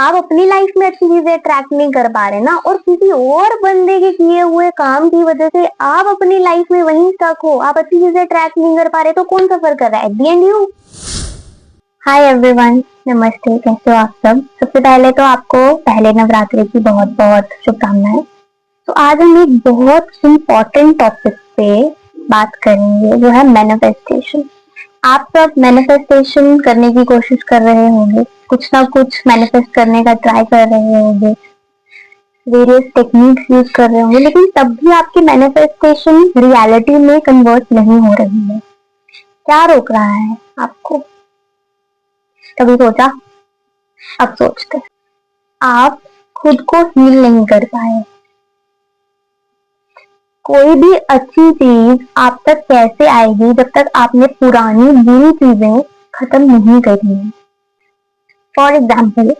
आप अपनी लाइफ में अच्छी चीजें अट्रैक्ट नहीं कर पा रहे ना, और किसी और बंदे के किए हुए काम की वजह से आप अपनी लाइफ में वहीं स्टक हो, आप अच्छी चीजें अट्रैक्ट नहीं कर पा रहे, तो कौन सफर कर रहा है? At the end you. Hi everyone, नमस्ते, कैसे हो आप सब? सबसे पहले तो आपको पहले नवरात्रि की बहुत बहुत शुभकामनाएं। तो आज हम एक बहुत इम्पोर्टेंट टॉपिक पे बात करेंगे, जो है मैनिफेस्टेशन। आप सब मैनिफेस्टेशन करने की कोशिश कर रहे होंगे, कुछ ना कुछ मैनिफेस्ट करने का ट्राई कर रहे होंगे, वेरियस टेक्निक्स यूज कर रहे होंगे, लेकिन तब भी आपकी मैनिफेस्टेशन रियलिटी में कन्वर्ट नहीं हो रही है। क्या रोक रहा है आपको? कभी सोचा? अब सोचते हैं। आप खुद को हील नहीं कर पाए। कोई भी अच्छी चीज आप तक कैसे आएगी जब तक आपने पुरानी बुरी चीजें खत्म नहीं करी है। फॉर एग्जाम्पल,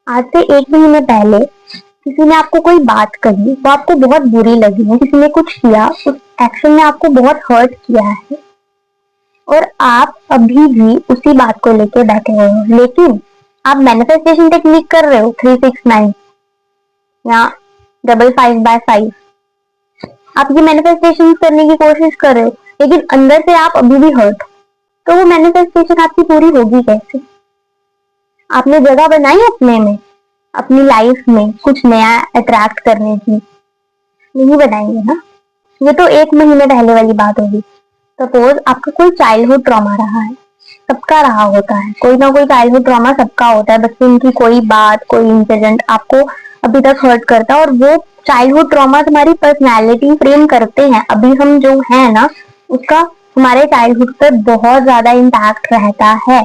आज से 1 महीने पहले किसी ने आपको कोई बात कही, वो आपको बहुत बुरी लगी है, किसी ने कुछ किया, उस एक्शन ने आपको बहुत हर्ट किया है, और आप अभी भी उसी बात को लेके बैठे हुए हो, लेकिन आप मैनिफेस्टेशन टेक्निक कर रहे हो 369 या 555। आप ये मैनिफेस्टेशन करने की कोशिश कर रहे हो, लेकिन अंदर से आप अभी भी हर्ट हो, तो वो मैनिफेस्टेशन आपकी पूरी होगी कैसे? आपने जगह बनाई अपने में, अपनी लाइफ में कुछ नया अट्रैक्ट करने की? नहीं बनाएंगे ना। ये तो 1 महीने पहले वाली बात होगी। सपोज आपका कोई चाइल्डहुड ट्रॉमा रहा है, सबका रहा होता है, कोई ना कोई चाइल्डहुड ट्रॉमा सबका होता है। बचपन की कोई बात, कोई इंसिडेंट आपको अभी तक हर्ट करता है, और वो चाइल्डहुड ट्रॉमा तुम्हारी पर्सनैलिटी फ्रेम करते हैं। अभी हम जो है ना, उसका हमारे चाइल्डहुड पर बहुत ज्यादा इम्पैक्ट रहता है,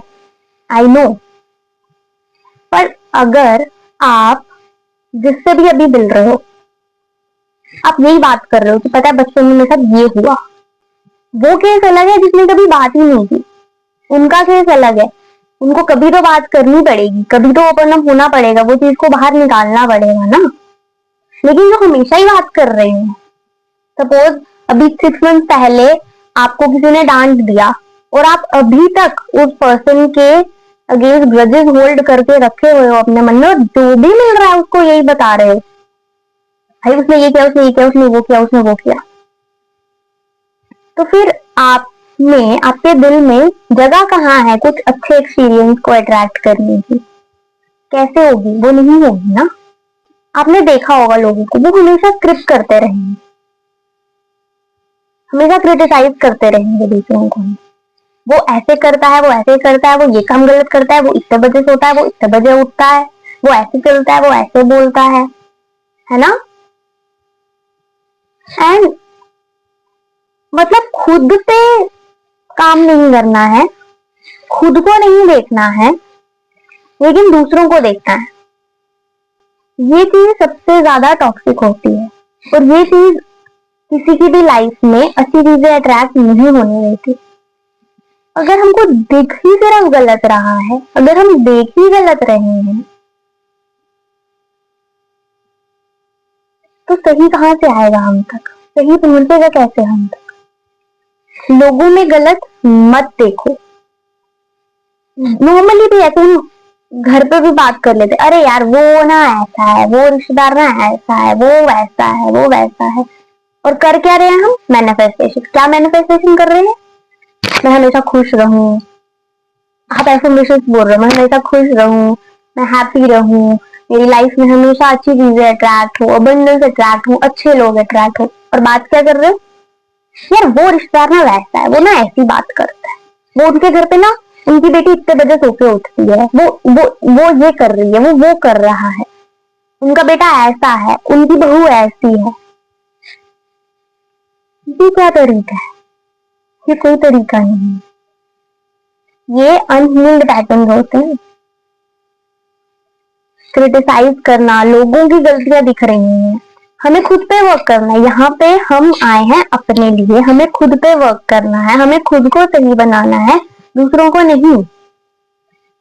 आई नो। पर अगर आप जिससे भी अभी मिल रहे हो, आप यही बात कर रहे हो कि पता है बचपन में मेरे साथ ये हुआ, वो केस अलग है जिसने कभी बात ही नहीं की, उनका केस अलग है। उनको कभी तो बात करनी पड़ेगी, कभी तो ओपन अप होना पड़ेगा, वो चीज को बाहर निकालना पड़ेगा ना। लेकिन जो हमेशा ही बात कर रहे हैं, सपोज अभी 6 मंथ पहले आपको किसी ने डांट दिया, और आप अभी तक उस पर्सन के अगेंस्ट ग्रजेस होल्ड करके रखे हुए हो अपने मन में, और जो भी मिल रहा है उसको यही बता रहे हो, भाई उसने ये किया, उसने ये किया, उसने वो किया, उसने वो किया। तो फिर आप में, आपके दिल में जगह कहाँ है कुछ अच्छे एक्सपीरियंस को अट्रैक्ट करने की? कैसे होगी? वो नहीं होगी ना। आपने देखा होगा लोगों को, वो हमेशा स्क्रिप्ट करते रहेंगे, हमेशा क्रिटिसाइज करते रहेंगे दूसरों को। वो ऐसे करता है, वो ऐसे करता है, वो ये काम गलत करता है, वो इतने बजे सोता है, वो इतने बजे उठता है, वो ऐसे चलता है, वो ऐसे बोलता है ना। एंड मतलब खुद पे काम नहीं करना है, खुद को नहीं देखना है, लेकिन दूसरों को देखना है। ये चीज सबसे ज्यादा टॉक्सिक होती है, और ये चीज किसी की भी लाइफ में अच्छी चीजें अट्रैक्ट नहीं होने देती। अगर हमको दिख ही सिर्फ गलत रहा है, अगर हम देख ही गलत रहे हैं, तो सही कहां से आएगा हम तक? सही पहुंचेगा कैसे हम तक? लोगों में गलत मत देखो। नॉर्मली भी ऐसे हम घर पे भी बात कर लेते, अरे यार वो ना ऐसा है, वो रिश्तेदार ना ऐसा है, वो वैसा है, वो वैसा है। और कर क्या रहे हैं हम? मैनिफेस्टेशन। क्या मैनिफेस्टेशन कर रहे हैं? मैं हमेशा खुश रहूं। आप ऐसे विशेष बोल रहे हो, मैं हमेशा खुश रहूं, मैं हैप्पी रहूं, मेरी लाइफ में हमेशा अच्छी चीजें अट्रैक्ट हो, अबंडेंस अट्रैक्ट हो, अच्छे लोग अट्रैक्ट हो। और बात क्या कर रहे हो? यार वो रिश्तेदार ना वैसा है, वो ना ऐसी बात करता है, वो उनके घर पे ना उनकी बेटी इतने बजे सो के उठती है, वो ये कर रही है, वो कर रहा है, उनका बेटा ऐसा है, उनकी बहू ऐसी है। ये क्या तरीका है? ये कोई तरीका नहीं है। ये अनहील्ड पैटर्न होते हैं। क्रिटिसाइज करना, लोगों की गलतियां दिख रही हैं, हमें खुद पे वर्क करना है। यहाँ पे हम आए हैं अपने लिए, हमें खुद पे वर्क करना है, हमें खुद को सही बनाना है, दूसरों को नहीं।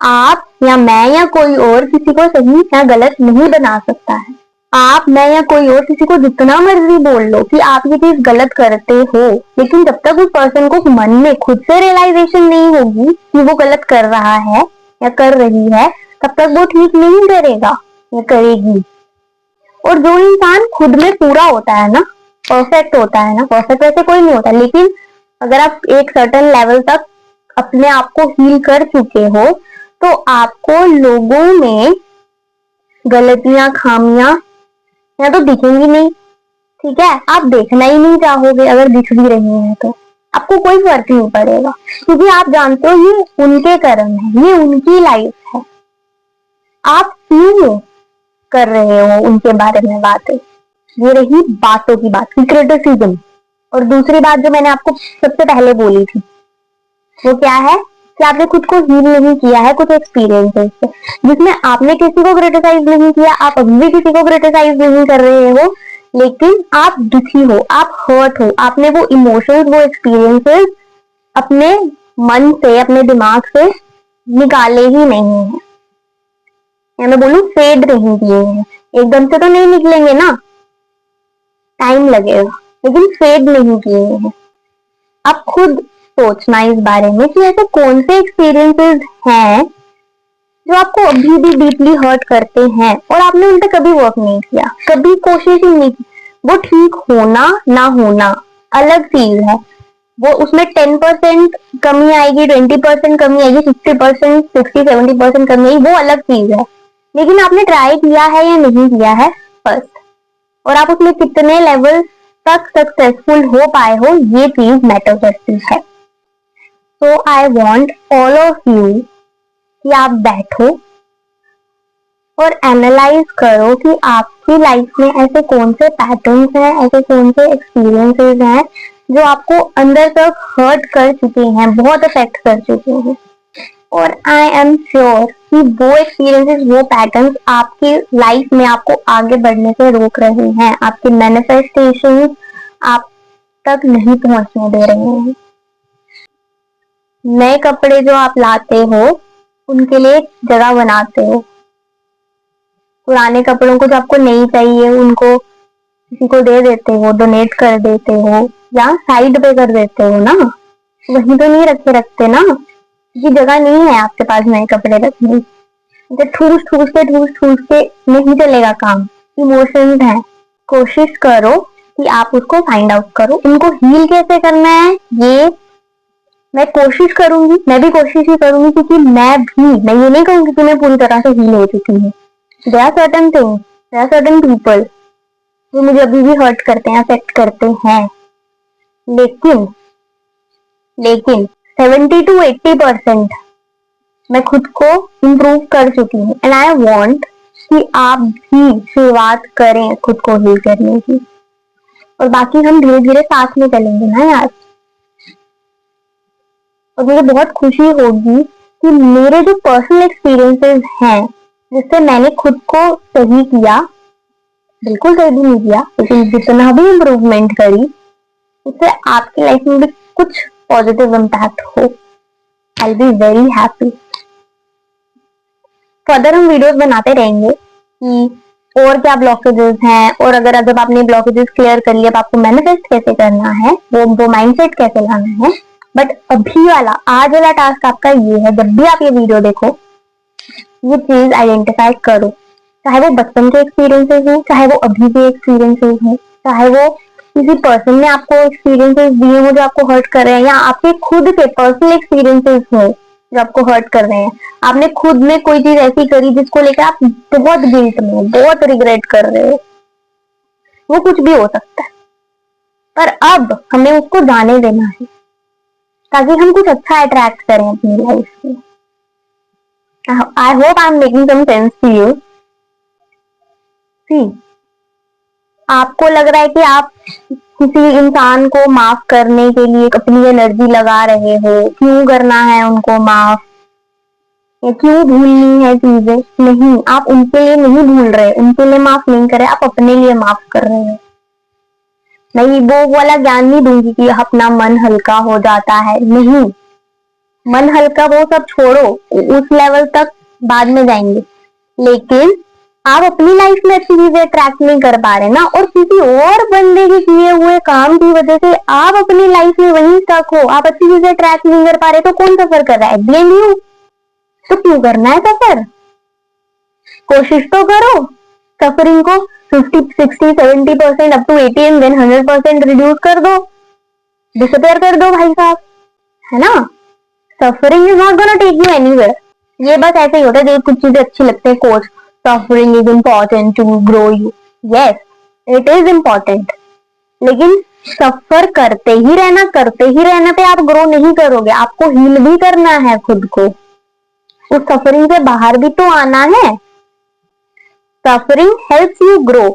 आप या मैं या कोई और किसी को सही या गलत नहीं बना सकता है। आप, मैं या कोई और किसी को जितना मर्जी बोल लो कि आप ये चीज गलत करते हो, लेकिन जब तक उस पर्सन को मन में खुद से रियलाइजेशन नहीं होगी कि वो गलत कर रहा है या कर रही है, तब तक वो ठीक नहीं करेगा। या करेगी। और जो इंसान खुद में पूरा होता है ना, परफेक्ट होता है ना, परफेक्ट वैसे कोई नहीं होता, लेकिन अगर आप एक सर्टेन लेवल तक अपने आप को हील कर चुके हो तो आपको लोगों में गलतियां, खामियां या तो दिखेंगी नहीं, ठीक है, आप देखना ही नहीं चाहोगे। अगर दिख भी रही हैं तो आपको कोई फर्क नहीं पड़ेगा, क्योंकि आप जानते हो ये उनके कर्म है, ये उनकी लाइफ है। आप क्यों कर रहे हो उनके बारे में बातें? ये रही बातों की बात की, क्रिटिसिज्म। और दूसरी बात जो मैंने आपको सबसे पहले बोली थी वो क्या है कि आपने खुद को हील नहीं किया है कुछ एक्सपीरियंसेस से, जिसमें आपने किसी को क्रिटिसाइज नहीं किया, आप अभी भी किसी को क्रिटिसाइज नहीं कर रहे हो, लेकिन आप दुखी हो, आप हर्ट हो, आपने वो इमोशंस, वो एक्सपीरियंसेस अपने मन से, अपने दिमाग से निकाले ही नहीं है, या मैं बोलूं फेड नहीं किए हैं। एकदम से तो नहीं निकलेंगे ना, टाइम लगेगा, लेकिन फेड नहीं किए हैं। आप खुद सोचना इस बारे में कि ऐसे कौन से एक्सपीरियंसेस हैं जो आपको अभी भी डीपली हर्ट करते हैं और आपने उन पर कभी वर्क नहीं किया, कभी कोशिश ही नहीं की। वो ठीक होना ना होना अलग चीज है, वो उसमें 10% कमी आएगी, 20% कमी आएगी, 50%, 60-70% कमी आएगी, वो अलग चीज है। लेकिन आपने ट्राई किया है या नहीं किया है फर्स्ट, और आप उसमें कितने लेवल तक सक्सेसफुल हो पाए हो, ये चीज मैटर करती है। तो I want all of you कि आप बैठो और एनालाइज करो कि आपकी लाइफ में ऐसे कौन से पैटर्न्स हैं, ऐसे कौन से एक्सपीरियंसेस हैं जो आपको अंदर तक हर्ट कर चुके हैं, बहुत अफेक्ट कर चुके हैं। और आई एम श्योर कि वो एक्सपीरियंसेस, वो पैटर्न्स आपकी लाइफ में आपको आगे बढ़ने से रोक रहे हैं, आपके मैनिफेस्टेशन आप तक नहीं पहुंचने दे रहे हैं। नए कपड़े जो आप लाते हो उनके लिए जगह बनाते हो, पुराने कपड़ों को जो आपको नहीं चाहिए उनको किसी को दे देते हो, डोनेट कर देते हो या साइड पे कर देते हो ना, वहीं तो नहीं रखे रखते ना, क्योंकि जगह नहीं है आपके पास नए कपड़े रखने। ठूस के नहीं चलेगा काम। इमोशंस हैं, कोशिश करो कि आप उसको फाइंड आउट करो। इनको हील कैसे करना है ये मैं कोशिश करूंगी, मैं भी कोशिश ही करूंगी, क्योंकि मैं ये नहीं कहूंगी कि मैं पूरी तरह से हील हो चुकी हूँ। There are certain things, there are certain people जो मुझे अभी भी हर्ट करते हैं, अफेक्ट करते हैं, लेकिन 70-80% मैं खुद को इम्प्रूव कर चुकी हूँ। एंड आई वॉन्ट कि आप भी शुरुआत करें खुद को हील करने की, और बाकी हम धीरे धीरे साथ में चलेंगे ना यार। और मुझे बहुत खुशी होगी कि मेरे जो पर्सनल एक्सपीरियंसेस हैं जिससे मैंने खुद को सही किया, बिल्कुल सही भी नहीं किया, लेकिन जितना भी इम्प्रूवमेंट करी, उससे आपकी लाइफ में भी कुछ पॉजिटिव इम्पैक्ट हो। I will be very happy. Further हम वीडियोस बनाते रहेंगे कि और क्या ब्लॉकेजेस हैं, और अगर जब आपने ब्लॉकेजेस क्लियर कर लिया, अब आपको मैनिफेस्ट कैसे करना है, वो माइंडसेट कैसे लाना है। बट अभी वाला, आज वाला टास्क आपका ये है, जब भी आप ये वीडियो देखो ये चीज आइडेंटिफाई करो, चाहे वो बचपन के एक्सपीरियंसेस हो, चाहे वो अभी के एक्सपीरियंसेस हो, चाहे वो किसी पर्सन ने आपको एक्सपीरियंसेस दिए हो जो आपको हर्ट कर रहे हैं, या आपके खुद के पर्सनल एक्सपीरियंसेस हो जो आपको हर्ट कर रहे हैं। आपने खुद में कोई चीज ऐसी करी जिसको लेकर आप बहुत गिल्ट में हो, बहुत रिग्रेट कर रहे हो, वो कुछ भी हो सकता है, पर अब हमें उसको जाने देना है ताकि हम कुछ अच्छा अट्रैक्ट करें अपनी लाइफ में। I hope I am making some sense to you. See, आपको लग रहा है कि आप किसी इंसान को माफ करने के लिए अपनी एनर्जी लगा रहे हो, क्यों करना है उनको माफ, या क्यों भूलनी है चीजें। नहीं, आप उनके लिए नहीं भूल रहे, उनके लिए माफ नहीं कर रहे, आप अपने लिए माफ कर रहे हो। नहीं, वो वाला ज्ञान नहीं दूंगी कि अपना मन हल्का हो जाता है, नहीं, मन हल्का वो सब छोड़ो, उस लेवल तक बाद में जाएंगे, लेकिन आप अपनी लाइफ में अच्छी चीजें ट्रैक नहीं कर पा रहे ना, और किसी और बंदे के किए हुए काम की वजह से आप अपनी लाइफ में वहीं स्टक हो, आप अच्छी चीजें ट्रैक नहीं कर पा रहे, तो कौन सफर कर रहा है? Blame you. तो क्यों करना है सफर? कोशिश तो करो सफरिंग को 50, 60, 70% up to 80 and then 100% reduce कर दो, डिसअपेयर कर दो भाई साहब, है ना। Suffering is not gonna take you anywhere. ये बस ऐसे ही होता है, जो कुछ चीजें अच्छी लगती है course, suffering is important to grow you, yes it is important, लेकिन सफर करते ही रहने पे आप ग्रो नहीं करोगे, आपको हील भी करना है खुद को, उस सफरिंग से बाहर भी तो आना है। सफरिंग हेल्प्स यू ग्रो,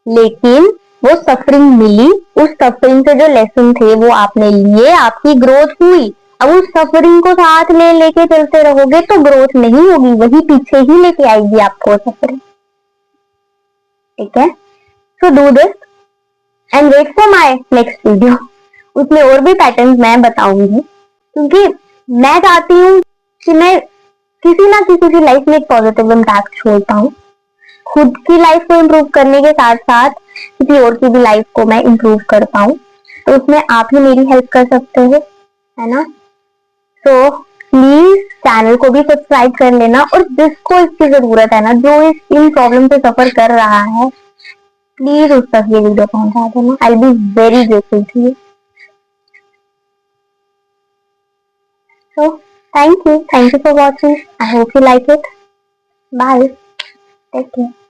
लेकिन वो सफरिंग मिली, उस सफरिंग से जो लेसन थे वो आपने लिए, आपकी ग्रोथ हुई। अब उस सफरिंग को साथ ले लेके चलते रहोगे तो ग्रोथ नहीं होगी, वही पीछे ही लेके आएगी आपको सफरिंग, ठीक है। So do this and wait for my next video, उसमें और भी पैटर्न मैं बताऊंगी, क्योंकि मैं चाहती हूँ कि मैं किसी ना किसी की लाइफ में एक पॉजिटिव इम्पैक्ट छोड़ पाऊँ, खुद की लाइफ को इम्प्रूव करने के साथ साथ किसी और की भी लाइफ को मैं इम्प्रूव कर पाऊँ, तो उसमें आप ही मेरी हेल्प कर सकते हो, है ना। तो प्लीज चैनल को भी सब्सक्राइब कर लेना, और जिसको इसकी जरूरत है ना, जो इन प्रॉब्लम से सफर कर रहा है, प्लीज उस तक ये वीडियो पहुंचा देना, I be very grateful to you. So, thank you for watching. I hope you like it. Bye. Take care.